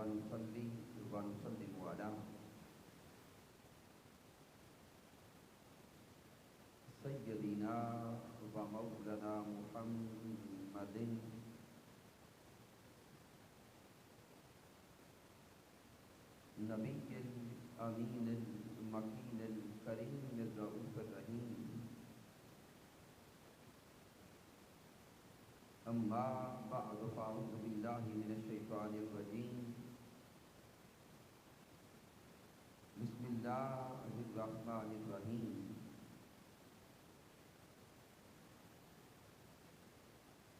ونصلي ونسلم على سيدنا ومولانا محمد نبي الأمين المكين الكريم الرؤوف الرحيم. أما بعد فأعوذ بالله من الشيطان الرجيم. بسم الله الرحمن الرحيم.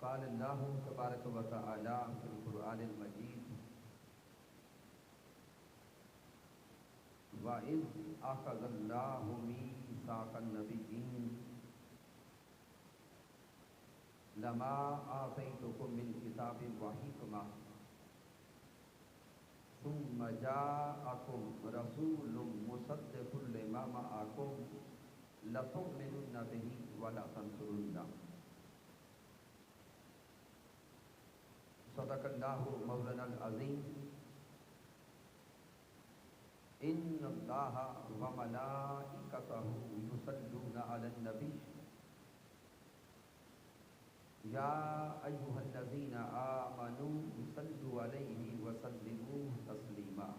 قال الله تبارك وتعالى في القرآن المجيد: وَإِذْ أَخَذَ اللَّهُ مِيثَاقَ النَّبِيِّينَ لَمَا آتَيْتُكُم مِّن كِتَابٍ وَحِكْمَةٍ ثُمَّ جَاءَكُمْ رَسُولٌ مُصَدِّقٌ لِّمَا مَعَكُمْ لَتُؤْمِنُنَّ بِهِ وَلَتَنصُرُنَّهُ. صدق اللہ مولانا العظیم. ان اللہ وملائکتہ یصلون علی النبی یا ایھا الذین آمنوا صلوا علیہ وسلموا تسلیما.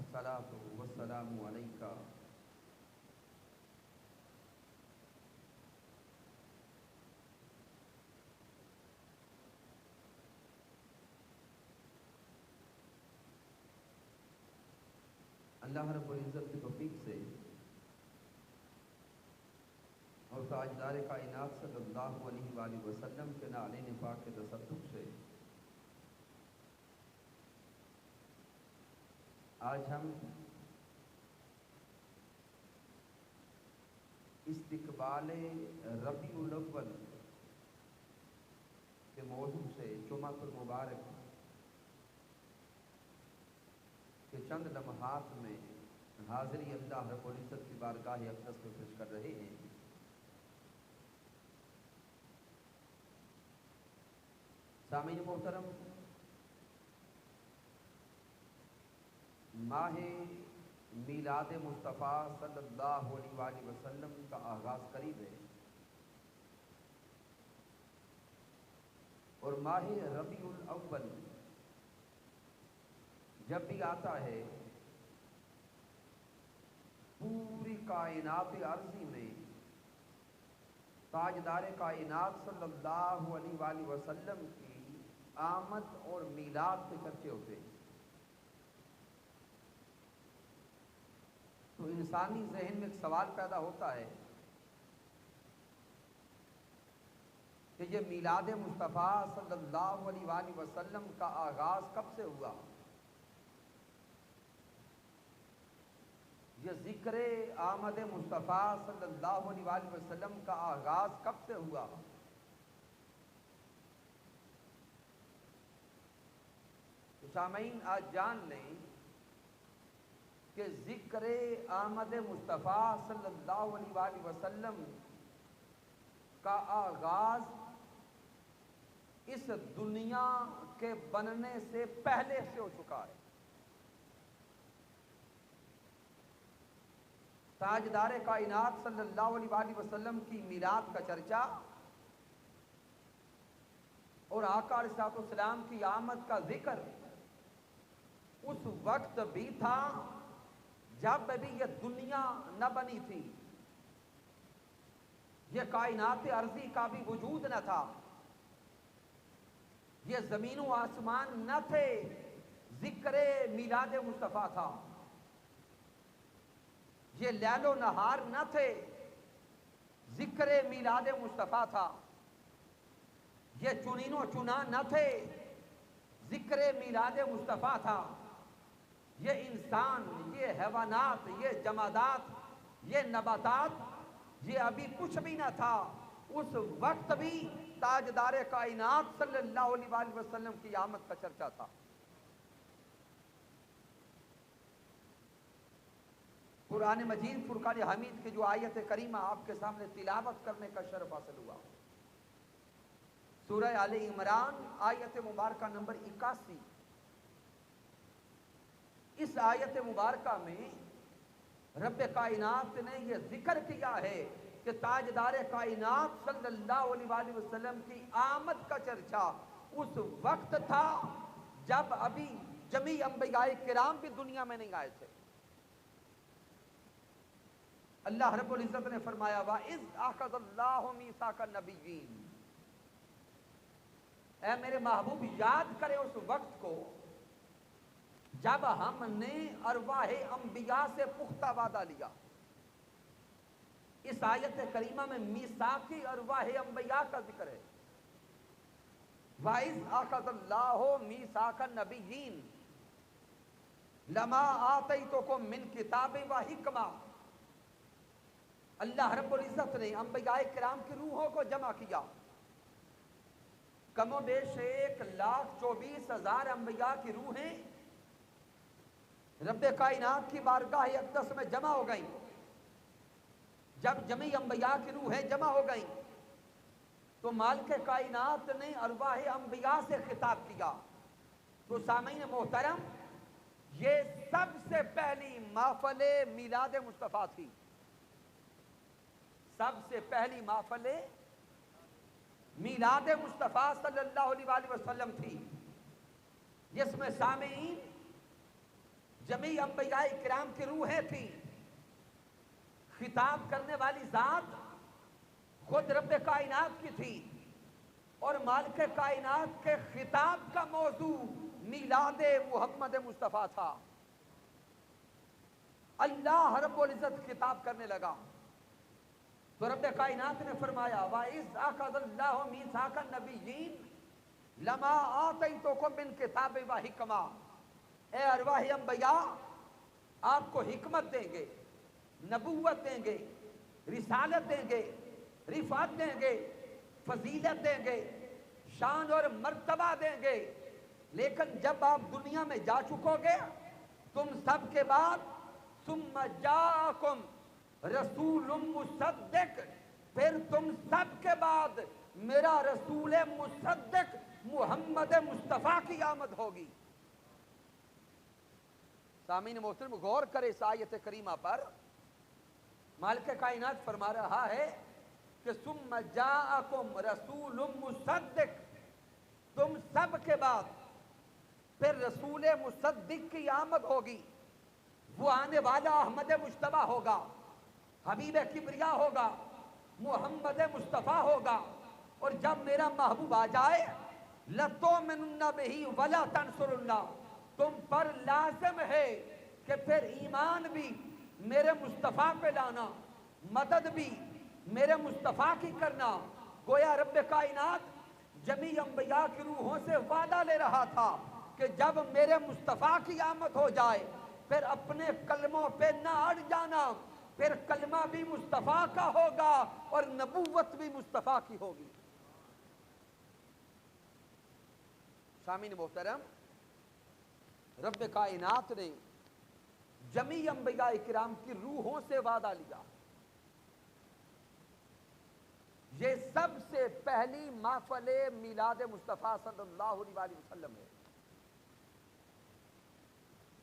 الصلاۃ والسلام علیک اللہ رب العزت کی توفیق سے اور تاجدار کائنات صلی اللہ علیہ وآلہ وسلم کے نعلین پاک کے تصدق سے آج ہم استقبال ربیع الاول کے موضوع سے جمعۃ المبارک کہ چند لمحات میں حاضری اللہ رب العزت کی بارگاہ اقدس میں پیش کر رہے ہیں. سامعین محترم، ماہ میلاد مصطفیٰ صلی اللہ علیہ وآلہ وسلم کا آغاز قریب ہے اور ماہ ربیع الاول جب بھی آتا ہے پوری کائنات عرضی میں تاجدار کائنات صلی اللہ علیہ وآلہ وسلم کی آمد اور میلاد کے چرچے ہوتے ہیں. تو انسانی ذہن میں ایک سوال پیدا ہوتا ہے کہ یہ میلاد مصطفیٰ صلی اللہ علیہ وآلہ وسلم کا آغاز کب سے ہوا؟ یہ ذکر آمد مصطفیٰ صلی اللہ علیہ وآلہ وسلم کا آغاز کب سے ہوا؟ تو سامعین آج جان لیں کہ ذکر آمد مصطفیٰ صلی اللہ علیہ وآلہ وسلم کا آغاز اس دنیا کے بننے سے پہلے سے ہو چکا ہے. تاجدار کائنات صلی اللہ علیہ وآلہ وسلم کی میلاد کا چرچا اور آقا علیہ الصلوۃ والسلام کی آمد کا ذکر اس وقت بھی تھا جب بھی یہ دنیا نہ بنی تھی، یہ کائنات عرضی کا بھی وجود نہ تھا، یہ زمین و آسمان نہ تھے، ذکر میلاد مصطفیٰ تھا. یہ لیل و نہار نہ تھے، ذکر میلاد مصطفیٰ تھا. یہ چنین و چنا نہ تھے، ذکر میلاد مصطفیٰ تھا. یہ انسان، یہ حیوانات، یہ جمادات، یہ نباتات، یہ ابھی کچھ بھی نہ تھا. اس وقت بھی تاجدار کائنات صلی اللہ علیہ وآلہ وسلم کی آمد کا چرچا تھا. قرآن مجید فرقان حمید کی جو آیت کریمہ آپ کے سامنے تلاوت کرنے کا شرف حاصل ہوا، سورہ آل عمران آیت مبارکہ نمبر 81۔ اس آیت مبارکہ میں رب کائنات نے یہ ذکر کیا ہے کہ تاجدار کائنات صلی اللہ علیہ وآلہ وسلم کی آمد کا چرچا اس وقت تھا جب ابھی جمیع انبیاء کرام بھی دنیا میں نہیں آئے تھے۔ اللہ رب العزت نے فرمایا وَإِذْ أَخَذَ اللَّهُ مِيثَاقَ النَّبِيِّينَ، اے میرے محبوب یاد کرے اس وقت کو جب ہم نے ارواح انبیاء سے پختہ وعدہ لیا۔ اس آیت کریمہ میں میثاقی ارواح انبیاء کا ذکر ہے۔ وَإِذْ أَخَذَ اللَّهُ مِيثَاقَ النَّبِيِّينَ لَمَا آتَيْتُكُم مِّن كِتَابٍ وَحِکْمَةٍ، اللہ رب العزت نے انبیاء کرام کی روحوں کو جمع کیا۔ کم و بیش 1,24,000 انبیاء کی روحیں رب کائنات کی بارگاہ اقدس میں جمع ہو گئیں۔ جب جمیع انبیاء کی روحیں جمع ہو گئیں تو مالک کائنات نے ارواح انبیاء سے خطاب کیا۔ تو سامعین محترم، یہ سب سے پہلی محفل میلاد مصطفیٰ تھی، سب سے پہلی محفل میلاد مصطفیٰ صلی اللہ علیہ وآلہ وسلم تھی، جس میں سامعین جمیع انبیاء کرام کی روحیں تھیں۔ خطاب کرنے والی ذات خود رب کائنات کی تھی، اور مالک کائنات کے خطاب کا موضوع میلاد محمد مصطفیٰ تھا۔ اللہ رب العزت خطاب کرنے لگا تو رب کائنات نے فرمایا وَإِذْ أَخَذَ اللَّهُ مِيثَاقَ النَّبِيِّينَ لَمَا آتَيْتُكُم مِّن كِتَابٍ وَحِکْمَةٍ، اے ارواح انبیاء، آپ کو حکمت دیں گے، نبوت دیں گے، رسالت دیں گے، رفعت دیں گے، فضیلت دیں گے، شان اور مرتبہ دیں گے، لیکن جب آپ دنیا میں جا چکو گے تم سب کے بعد ثُمَّ جَاءَكُمْ رسول مصدق، پھر تم سب کے بعد میرا رسول مصدق محمد مصطفیٰ کی آمد ہوگی۔ سامعین محترم، غور کرے اس آیت کریمہ پر۔ مالک کائنات فرما رہا ہے کہ ثم جاءکم رسول مصدق، تم سب کے بعد پھر رسول مصدق کی آمد ہوگی۔ وہ آنے والا احمد مجتبیٰ ہوگا، حبیب کبریا ہوگا، محمد مصطفیٰ ہوگا، اور جب میرا محبوب آ جائے لَتُؤْمِنُنَّ بِهِ وَلَا تَنْصُرُنَّ، تم پر لازم ہے کہ پھر ایمان بھی میرے مصطفیٰ پہ لانا، مدد بھی میرے مصطفیٰ کی کرنا۔ گویا رب کائنات جمیع انبیاء کی روحوں سے وعدہ لے رہا تھا کہ جب میرے مصطفیٰ کی آمد ہو جائے پھر اپنے کلموں پہ نہ اڑ جانا، پھر کلمہ بھی مصطفیٰ کا ہوگا اور نبوت بھی مصطفیٰ کی ہوگی۔ سامعین محترم، رب کائنات نے جمیع انبیاء کرام کی روحوں سے وعدہ لیا۔ یہ سب سے پہلی محفل میلاد مصطفیٰ صلی اللہ علیہ وآلہ وسلم ہے،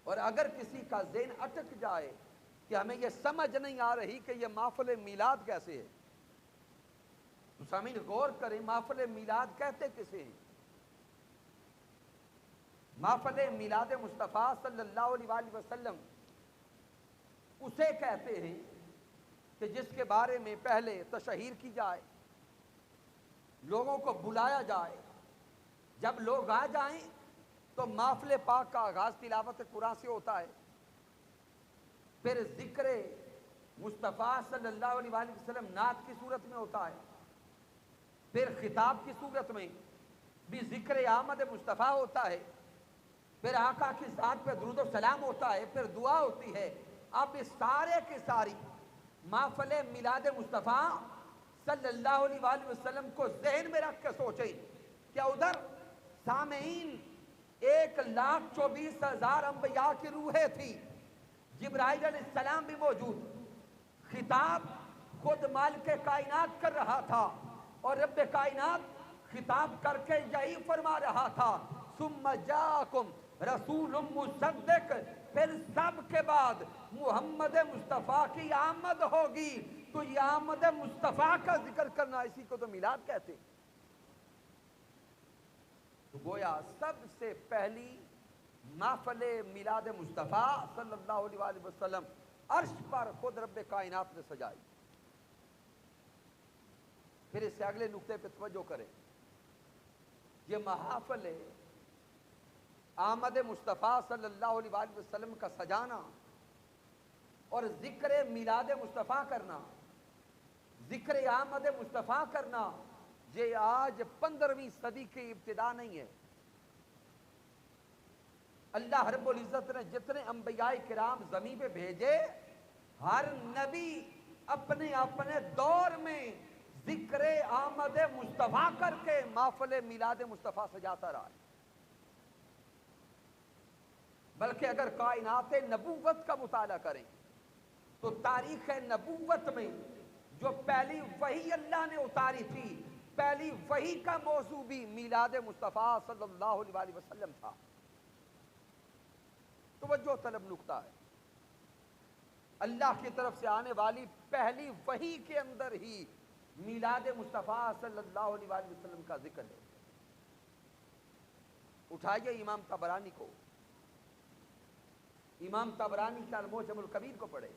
اور اگر کسی کا ذہن اٹک جائے کہ ہمیں یہ سمجھ نہیں آ رہی کہ یہ محفل میلاد کیسے ہے، تو سامعین غور کریں، محفل میلاد کہتے کسے ہیں؟ محفل میلاد مصطفیٰ صلی اللہ علیہ وآلہ وسلم اسے کہتے ہیں کہ جس کے بارے میں پہلے تشہیر کی جائے، لوگوں کو بلایا جائے، جب لوگ آ جائیں تو محفل پاک کا آغاز تلاوت قرآن سے ہوتا ہے، پھر ذکر مصطفیٰ صلی اللہ علیہ وآلہ وسلم نعت کی صورت میں ہوتا ہے، پھر خطاب کی صورت میں بھی ذکر آمد مصطفیٰ ہوتا ہے، پھر آقا کی ذات پہ درود و سلام ہوتا ہے، پھر دعا ہوتی ہے۔ اب اس سارے کی ساری محفل میلاد مصطفیٰ صلی اللہ علیہ وآلہ وسلم کو ذہن میں رکھ کے سوچیں کہ ادھر سامعین 1,24,000 انبیاء کی روحیں تھی، جبرائیل علیہ السلام بھی موجود، خطاب خود مالک کائنات کر رہا تھا، اور رب کائنات خطاب کر کے یہی فرما رہا تھا ثم جاءکم رسول مصدق، پھر سب کے بعد محمد مصطفیٰ کی آمد ہوگی، تو یہ آمد مصطفیٰ کا ذکر کرنا، اسی کو تو میلاد کہتے ہیں۔ تو گویا سب سے پہلی محفل میلاد مصطفیٰ صلی اللہ علیہ وآلہ وسلم عرش پر خود رب کائنات نے سجائی۔ پھر اس سے اگلے نقطے پہ توجہ کریں، یہ محافل آمد مصطفیٰ صلی اللہ علیہ وآلہ وسلم کا سجانا اور ذکر میلاد مصطفیٰ کرنا، ذکر آمد مصطفیٰ کرنا، یہ آج 15ویں صدی کی ابتدا نہیں ہے۔ اللہ رب العزت نے جتنے انبیاء کرام زمین پہ بھیجے، ہر نبی اپنے اپنے دور میں ذکر آمد مصطفیٰ کر کے محفل میلاد مصطفیٰ سجاتا رہا ہے۔ بلکہ اگر کائنات نبوت کا مطالعہ کریں تو تاریخ نبوت میں جو پہلی وحی اللہ نے اتاری تھی، پہلی وحی کا موضوع بھی میلاد مصطفیٰ صلی اللہ علیہ وآلہ وسلم تھا۔ توجہ طلب نقطہ ہے، اللہ کی طرف سے آنے والی پہلی وحی کے اندر ہی میلاد مصطفیٰ صلی اللہ علیہ وآلہ وسلم کا ذکر ہے۔ اٹھائیے امام طبرانی کو، امام طبرانی کا المعجم الکبیر کو پڑھے،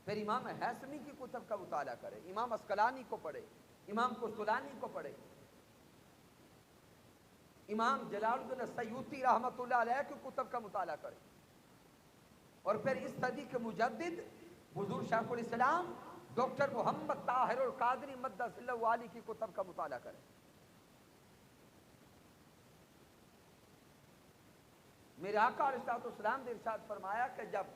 پھر امام حیثمی کی کتب کا مطالعہ کرے، امام اسقلانی کو پڑھے، امام قسطلانی کو پڑھے، امام جلال الدین سیوطی رحمۃ اللہ علیہ کی کتب کا مطالعہ کرے، اور پھر اس صدی کے مجدد حضور شیخ الاسلام ڈاکٹر محمد طاہر القادری مدث اللہ علی کی کتب کا مطالعہ کرے۔ میرے آقا علیہ السلام نے ارشاد فرمایا کہ جب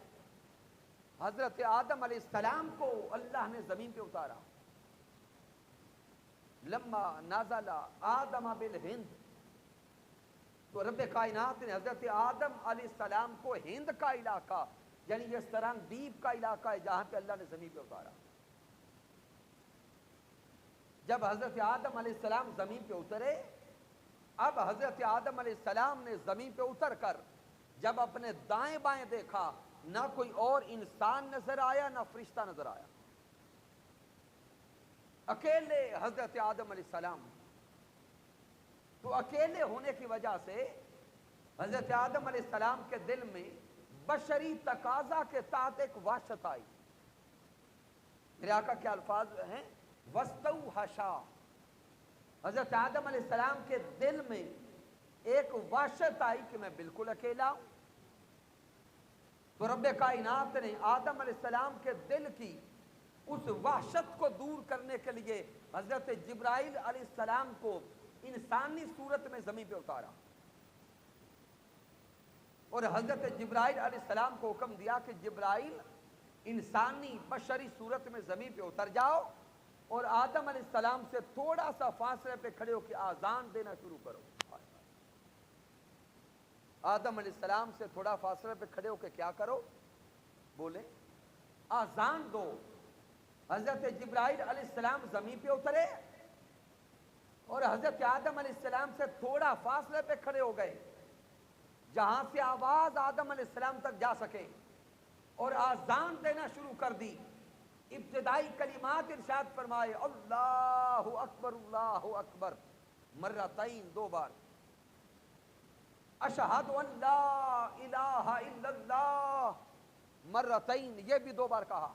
حضرت آدم علیہ السلام کو اللہ نے زمین پہ اتارا، لما نازل آدم بالہند، تو رب کائنات نے حضرت آدم علیہ السلام کو ہند کا علاقہ، یعنی یہ سرندیپ کا علاقہ ہے جہاں پہ اللہ نے زمین پہ اتارا۔ جب حضرت آدم علیہ السلام زمین پہ اترے، اب حضرت آدم علیہ السلام نے زمین پہ اتر کر جب اپنے دائیں بائیں دیکھا، نہ کوئی اور انسان نظر آیا، نہ فرشتہ نظر آیا، اکیلے حضرت آدم علیہ السلام۔ تو اکیلے ہونے کی وجہ سے حضرت آدم علیہ السلام کے دل میں بشری تقاضا کے تحت ایک وحشت آئی۔ میرے آقا کیا الفاظ ہیں، وَاسْتَوْحَشَا، حضرت آدم علیہ السلام کے دل میں ایک وحشت آئی کہ میں بالکل اکیلا ہوں۔ تو رب کائنات نے آدم علیہ السلام کے دل کی اس وحشت کو دور کرنے کے لیے حضرت جبرائیل علیہ السلام کو انسانی صورت میں زمین پہ اتارا، اور حضرت جبرائیل علیہ السلام کو حکم دیا کہ جبرائیل انسانی بشری صورت میں زمین پہ اتر جاؤ اور آدم علیہ السلام سے تھوڑا سا فاصلے پہ کھڑے ہو کے آذان دینا شروع کرو۔ آدم علیہ السلام سے تھوڑا فاصلے پہ کھڑے ہو کے کیا کرو، بولے آذان دو۔ حضرت جبرائیل علیہ السلام زمین پہ اترے اور حضرت آدم علیہ السلام سے تھوڑا فاصلے پہ کھڑے ہو گئے جہاں سے آواز آدم علیہ السلام تک جا سکے، اور آذان دینا شروع کر دی۔ ابتدائی کلمات ارشاد فرمائے، اللہ اکبر مرتین، دو بار، اشہد ان لا الہ الا اللہ مرتین، یہ بھی دو بار کہا۔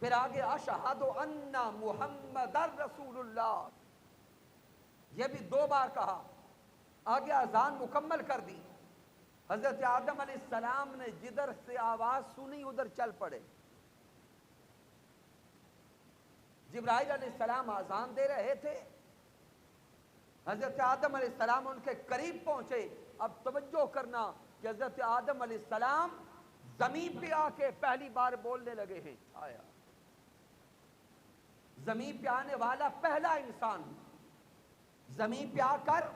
پھر آگے اشہد ان محمد رسول اللہ، یہ بھی دو بار کہا۔ آگے اذان مکمل کر دی۔ حضرت آدم علیہ السلام نے جدھر سے آواز سنی ادھر چل پڑے۔ جبرائیل علیہ السلام اذان دے رہے تھے، حضرت آدم علیہ السلام ان کے قریب پہنچے۔ اب توجہ کرنا کہ حضرت آدم علیہ السلام زمین پہ آ کے پہلی بار بولنے لگے ہیں۔ آیا زمین پہ آنے والا پہلا انسان زمین پہ آ کر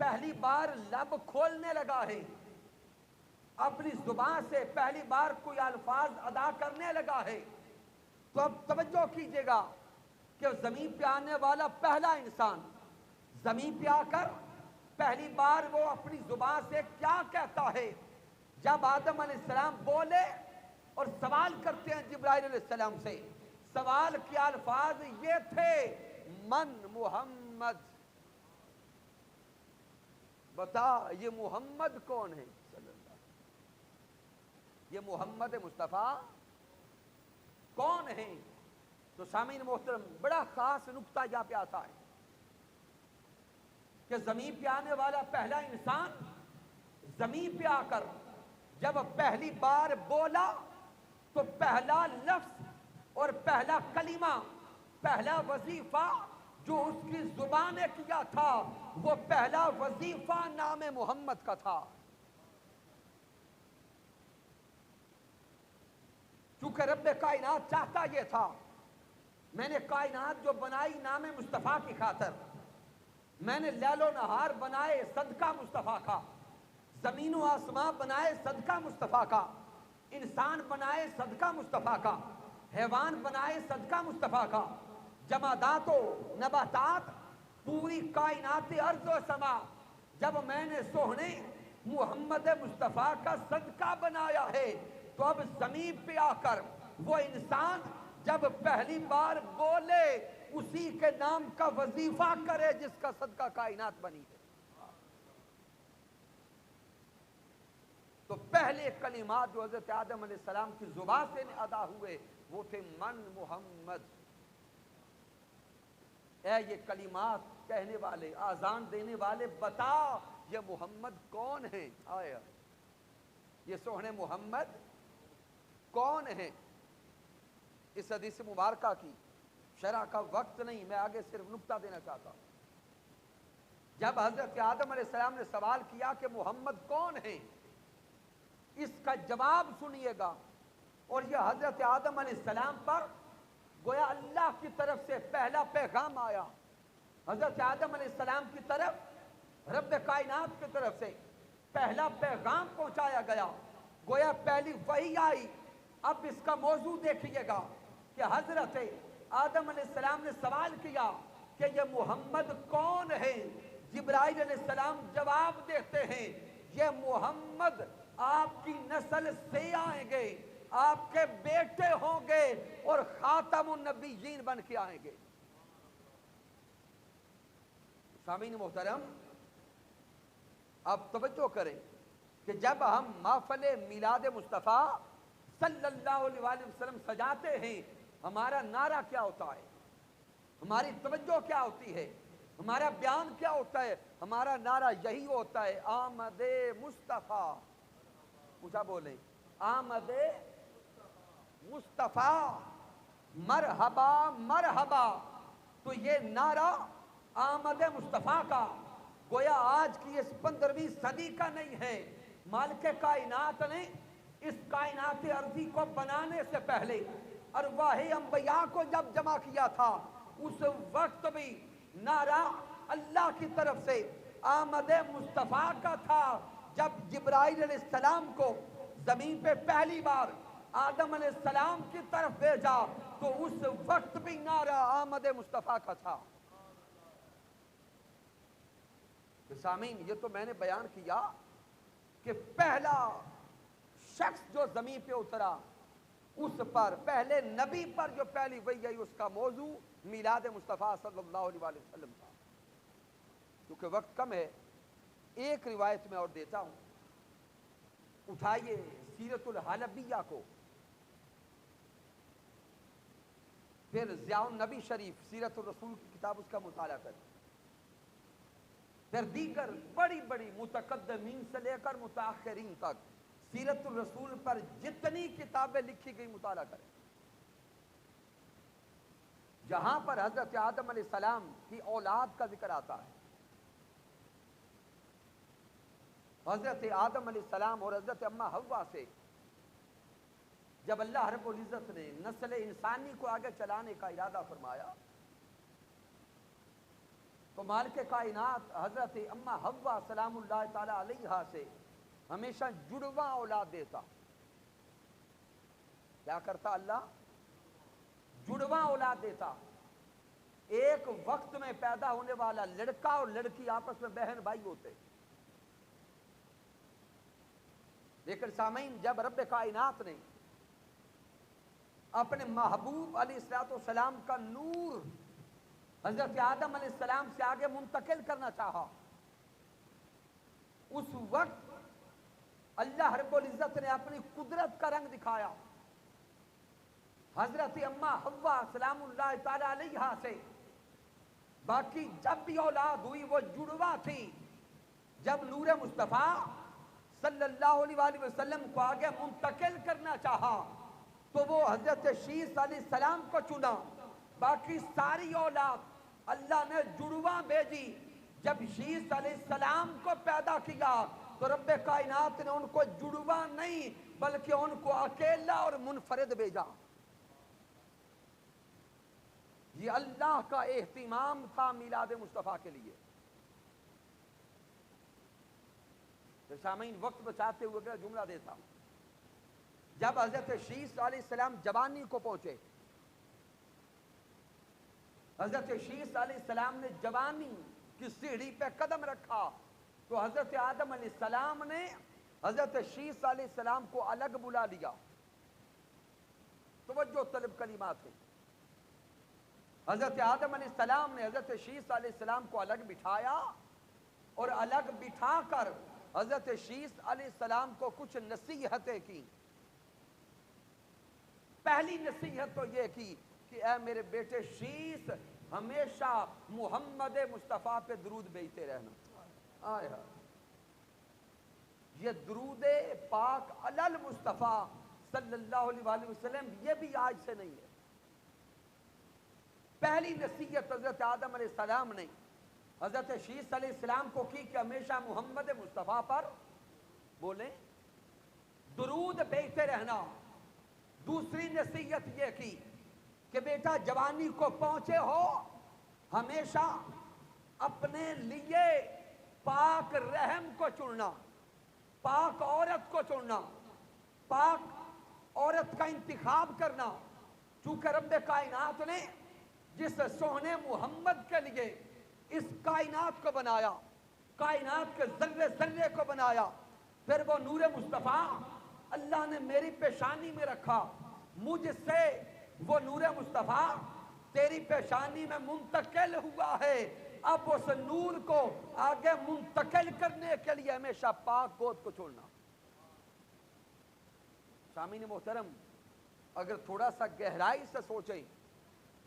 پہلی بار لب کھولنے لگا ہے، اپنی زبان سے پہلی بار کوئی الفاظ ادا کرنے لگا ہے۔ تو اب توجہ کیجئے گا، کہ زمین پہ آنے والا پہلا انسان زمین پہ آ کر پہلی بار وہ اپنی زبان سے کیا کہتا ہے؟ جب آدم علیہ السلام بولے اور سوال کرتے ہیں جبرائیل علیہ السلام سے، سوال کے الفاظ یہ تھے، من محمد، بتا یہ محمد کون ہے صلی اللہ علیہ وسلم، یہ محمد مصطفیٰ کون ہے؟ تو سامعین محترم بڑا خاص نقطہ یہاں پہ آتا ہے کہ زمین پہ آنے والا پہلا انسان زمین پہ آ کر جب پہلی بار بولا تو پہلا لفظ اور پہلا کلمہ، پہلا وظیفہ جو اس کی زبان نے کیا تھا وہ پہلا وظیفہ نام محمد کا تھا۔ چونکہ رب کائنات چاہتا یہ تھا، میں نے کائنات جو بنائی نام مصطفیٰ کی خاطر، میں نے لیل و نہار بنائے صدقہ مصطفیٰ کا، زمین و آسمان بنائے صدقہ مصطفیٰ کا، انسان بنائے صدقہ مصطفیٰ کا، حیوان بنائے صدقہ مصطفیٰ کا، جمادات و نباتات، پوری کائنات ارض و سما، جب میں نے سوہنے محمد مصطفیٰ کا صدقہ بنایا ہے تو اب زمین پہ آ کر وہ انسان جب پہلی بار بولے اسی کے نام کا وظیفہ کرے جس کا صدقہ کائنات بنی ہے۔ تو پہلے کلمات جو حضرت آدم علیہ السلام کی زبان سے ادا ہوئے وہ تھے من محمد، اے یہ کلمات کہنے والے، آذان دینے والے، بتا یہ محمد کون ہے؟ آیا یہ سوہنے محمد کون ہے؟ اس حدیث مبارکہ کی شرح کا وقت نہیں، میں آگے صرف نقطہ دینا چاہتا ہوں۔ جب حضرت آدم علیہ السلام نے سوال کیا کہ محمد کون ہے، اس کا جواب سنیے گا، اور یہ حضرت آدم علیہ السلام پر گویا اللہ کی طرف سے پہلا پیغام آیا، حضرت آدم علیہ السلام کی طرف رب کائنات کی طرف سے پہلا پیغام پہنچایا گیا، گویا پہلی وحی آئی۔ اب اس کا موضوع دیکھیے گا کہ حضرت آدم علیہ السلام نے سوال کیا کہ یہ محمد کون ہے؟ جبرائیل علیہ السلام جواب دیتے ہیں یہ محمد آپ کی نسل سے آئیں گے، آپ کے بیٹے ہوں گے اور خاتم النبیین بن کے آئیں گے۔ سامعین محترم اب توجہ کریں کہ جب ہم محفل میلاد مصطفیٰ صلی اللہ علیہ وآلہ وسلم سجاتے ہیں ہمارا نعرہ کیا ہوتا ہے، ہماری توجہ کیا ہوتی ہے، ہمارا بیان کیا ہوتا ہے؟ ہمارا نعرہ یہی ہوتا ہے، آمد مصطفیٰ، اونچا بولیں، آمد مصطفیٰ، مرحبا مرحبا۔ تو یہ نعرہ آمد مصطفیٰ کا گویا آج کی اس 15ویں صدی کا نہیں ہے، مالک کائنات نے اس کائنات ارضی کو بنانے سے پہلے ارواح انبیاء کو جب جمع کیا تھا اس وقت بھی نعرہ اللہ کی طرف سے آمد مصطفیٰ کا تھا۔ جب جبرائیل علیہ السلام کو زمین پہ پہلی بار آدم علیہ السلام کی طرف بھیجا تو اس وقت بھی نعرہ آمد مصطفیٰ کا تھا۔ سامعین یہ تو میں نے بیان کیا کہ پہلا شخص جو زمین پہ اترا اس پر پہلے نبی پر جو پہلی وحی آئی اس کا موضوع میلاد مصطفیٰ صلی اللہ علیہ وآلہ وسلم تھا۔ کیونکہ وقت کم ہے ایک روایت میں اور دیتا ہوں، اٹھائیے سیرت الحلبیہ کو، پھر ضیاء النبی شریف سیرت الرسول کی کتاب اس کا مطالعہ کریں، پھر دیگر بڑی بڑی متقدمین سے لے کر متاخرین تک سیرت الرسول پر جتنی کتابیں لکھی گئی مطالعہ کریں، جہاں پر حضرت آدم علیہ السلام کی اولاد کا ذکر آتا ہے، حضرت آدم علیہ السلام اور حضرت اماں حوا سے جب اللہ رب العزت نے نسل انسانی کو آگے چلانے کا ارادہ فرمایا تو مالک کائنات حضرت اماں حوا سلام اللہ تعالی علیہا سے ہمیشہ جڑواں اولاد دیتا۔ کیا کرتا اللہ؟ جڑواں اولاد دیتا۔ ایک وقت میں پیدا ہونے والا لڑکا اور لڑکی آپس میں بہن بھائی ہوتے. لیکن سامعین، جب رب کائنات نے اپنے محبوب علیہ السلام کا نور حضرت آدم علیہ السلام سے آگے منتقل کرنا چاہا، اس وقت اللہ رب العزت نے اپنی قدرت کا رنگ دکھایا. حضرت اما حوا سلام اللہ تعالی علیہا سے باقی جب بھی اولاد ہوئی وہ جڑوا تھی. جب نور مصطفیٰ صلی اللہ علیہ وآلہ وسلم کو آگے منتقل کرنا چاہا تو وہ حضرت شیس علیہ السلام کو چنا. باقی ساری اولاد اللہ نے جڑواں بھیجی. جب شیس علیہ السلام کو پیدا کیا تو رب کائنات نے ان کو جڑواں نہیں بلکہ ان کو اکیلا اور منفرد بھیجا. یہ اللہ کا اہتمام تھا میلاد مصطفیٰ کے لیے. سامعین، وقت بچاتے ہوئے اگلا جملہ دیتا ہوں. جب حضرت شیس علیہ السلام جوانی کو پہنچے، حضرت شیس علیہ السلام نے جوانی کی سیڑھی پہ قدم رکھا تو حضرت آدم علیہ السلام نے حضرت شیس علیہ السلام کو الگ بلا لیا. توجہ طلب کلمات ہے. حضرت آدم علیہ السلام نے حضرت شیس علیہ السلام کو الگ بٹھایا اور الگ بٹھا کر حضرت شیس علیہ السلام کو کچھ نصیحتیں کی. پہلی نصیحت تو یہ کی کہ اے میرے بیٹے شیس، ہمیشہ محمد مصطفیٰ پہ درود بھیجتے رہنا. آیا یہ درود پاک علی المصطفیٰ صلی اللہ علیہ وآلہ وسلم یہ بھی آج سے نہیں ہے. پہلی نصیحت حضرت آدم علیہ السلام نے حضرت شیس علیہ السلام کو کی کہ ہمیشہ محمد مصطفیٰ پر بولیں، درود بھیجتے رہنا. دوسری نصیحت یہ کی کہ بیٹا جوانی کو پہنچے ہو، ہمیشہ اپنے لیے پاک رحم کو چننا، پاک عورت کو چننا، پاک عورت کا انتخاب کرنا. چونکہ رب کائنات نے جس سونے محمد کے لیے اس کائنات کو بنایا، کائنات کے ذرے ذرے کو بنایا، پھر وہ نور مصطفیٰ اللہ نے میری پیشانی میں رکھا. مجھ سے وہ نور مصطفیٰ تیری پیشانی میں منتقل ہوا ہے. اب اس نور کو آگے منتقل کرنے کے لیے ہمیشہ پاک گود کو چھوڑنا. سامعین محترم، اگر تھوڑا سا گہرائی سے سوچیں،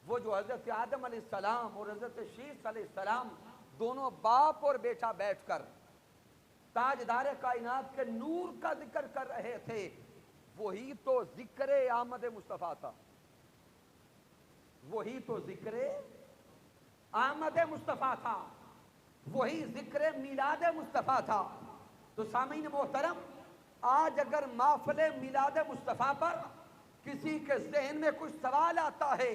وہ جو حضرت آدم علیہ السلام اور حضرت شیس علیہ السلام دونوں باپ اور بیٹا بیٹھ کر تاجدار کائنات کے نور کا ذکر کر رہے تھے، وہی تو ذکر آمد مصطفیٰ تھا. وہی تو ذکر آمد مصطفیٰ تھا، وہی ذکر میلاد مصطفیٰ تھا. تو سامعین محترم، آج اگر محفل میلاد مصطفیٰ پر کسی کے ذہن میں کچھ سوال آتا ہے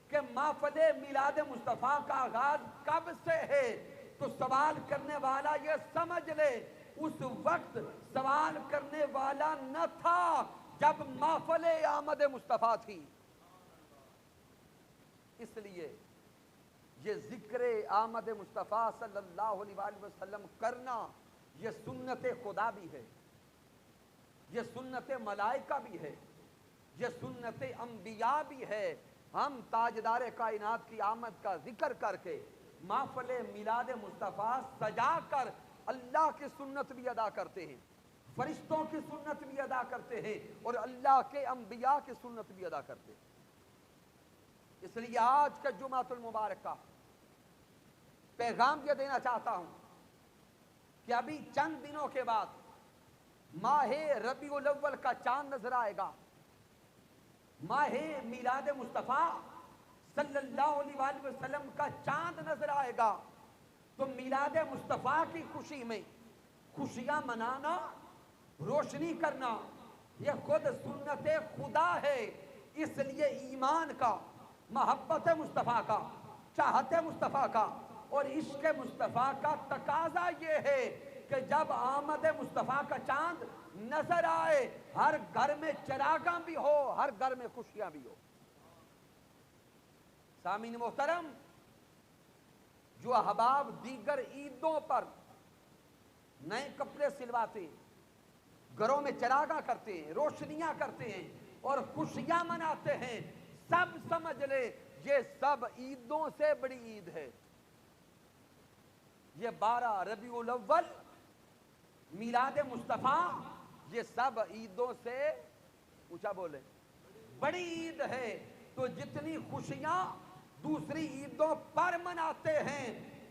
کہ محفل میلاد مصطفیٰ کا آغاز کب سے ہے، تو سوال کرنے والا یہ سمجھ لے اس وقت سوال کرنے والا نہ تھا جب محفل آمد مصطفیٰ تھی. اس لیے یہ ذکر آمد مصطفیٰ صلی اللہ علیہ وآلہ وسلم کرنا یہ سنت خدا بھی ہے، یہ سنت ملائکہ بھی ہے، یہ سنت انبیاء بھی ہے. ہم تاجدار کائنات کی آمد کا ذکر کر کے محفل میلاد مصطفیٰ سجا کر اللہ کی سنت بھی ادا کرتے ہیں، فرشتوں کی سنت بھی ادا کرتے ہیں اور اللہ کے انبیاء کی سنت بھی ادا کرتے ہیں. اس لیے آج کا جمعۃ المبارک کا پیغام یہ دینا چاہتا ہوں کہ ابھی چند دنوں کے بعد ماہ ربیع الاول کا چاند نظر آئے گا، ماہ میلاد مصطفیٰ صلی اللہ علیہ وآلہ وسلم کا چاند نظر آئے گا. تو میلاد مصطفیٰ کی خوشی میں خوشیاں منانا، روشنی کرنا، یہ خود سنت خدا ہے. اس لیے ایمان کا، محبت مصطفیٰ کا، چاہت مصطفیٰ کا اور عشق مصطفیٰ کا تقاضا یہ ہے کہ جب آمد مصطفیٰ کا چاند نظر آئے ہر گھر میں چراغاں بھی ہو، ہر گھر میں خوشیاں بھی ہو. سامعین محترم، جو احباب دیگر عیدوں پر نئے کپڑے سلواتے ہیں، گھروں میں چراغاں کرتے ہیں، روشنیاں کرتے ہیں اور خوشیاں مناتے ہیں، سب سمجھ لے یہ سب عیدوں سے بڑی عید ہے۔ یہ 12 ربیع الاول، میلاد مصطفیٰ، یہ سب عیدوں سے اونچا بولے بڑی عید ہے۔ تو جتنی خوشیاں دوسری عیدوں پر مناتے ہیں،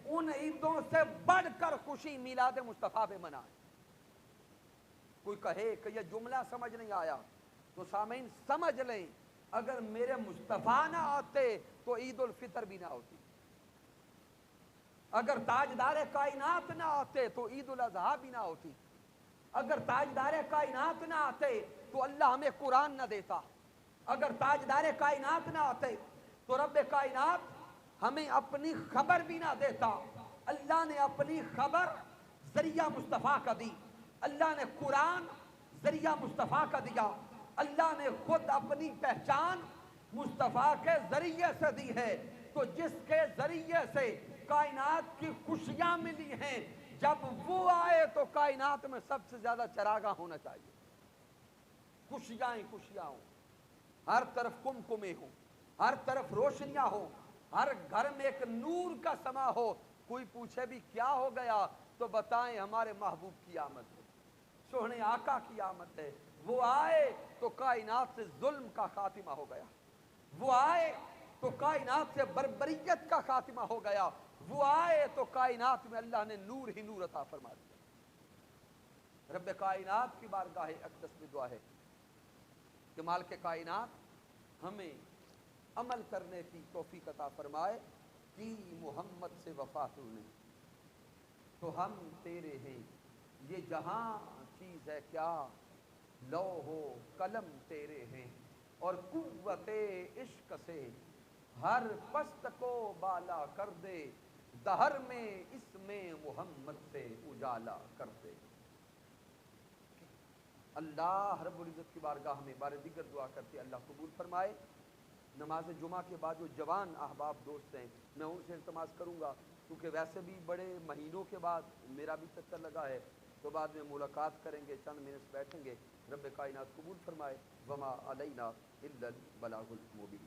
ان عیدوں سے بڑھ کر خوشی میلاد مصطفیٰ پہ منائیں۔ کوئی کہے کہ یہ جملہ سمجھ نہیں آیا تو سامعین سمجھ لیں، اگر میرے مصطفیٰ نہ آتے تو عید الفطر بھی نہ ہوتی، اگر تاجدار کائنات نہ آتے تو عید الاضحیٰ بھی نہ ہوتی، اگر تاجدار کائنات نہ آتے تو اللہ ہمیں قرآن نہ دیتا، اگر تاجدار کائنات نہ آتے تو رب کائنات ہمیں اپنی خبر بھی نہ دیتا۔ اللہ نے اپنی خبر ذریعہ مصطفیٰ کا دی، اللہ نے قرآن ذریعہ مصطفیٰ کا دیا، اللہ نے خود اپنی پہچان مصطفیٰ کے ذریعے سے دی ہے۔ تو جس کے ذریعے سے کائنات کی خوشیاں ملی ہیں، جب وہ آئے تو کائنات میں سب سے زیادہ چراغاں ہونا چاہیے، خوشیاں ہی خوشیاں ہوں، ہر طرف کمکمے ہوں، ہر طرف روشنیاں ہوں، ہر گھر میں ایک نور کا سما ہو۔ کوئی پوچھے بھی کیا ہو گیا تو بتائیں ہمارے محبوب کی آمد ہے، سوہنے آقا کی آمد ہے۔ وہ آئے تو کائنات سے ظلم کا خاتمہ ہو گیا، وہ آئے تو کائنات سے بربریت کا خاتمہ ہو گیا، وہ آئے تو کائنات میں اللہ نے نور ہی نور عطا فرما دیا۔ رب کائنات کی بارگاہ اقدس میں دعا ہے کہ مالک کائنات ہمیں عمل کرنے کی توفیق عطا فرمائے کہ محمد سے وفا تو نہیں تو ہم تیرے ہیں، یہ جہاں چیز ہے کیا، لوح و قلم تیرے ہیں، اور قوت عشق سے ہر پست کو بالا کر دے، دہر میں اس میں محمد سے اجالا کر دے۔ اللہ رب العزت کی بارگاہ میں بار دیگر دعا کرتے اللہ قبول فرمائے۔ نماز جمعہ کے بعد جو جوان احباب دوست ہیں، میں ان سے التماس کروں گا، کیونکہ ویسے بھی بڑے مہینوں کے بعد میرا بھی چکر لگا ہے، تو بعد میں ملاقات کریں گے، چند منٹ بیٹھیں گے۔ رب کائنات قبول فرمائے۔ وما علینا الا البلاغ المبین۔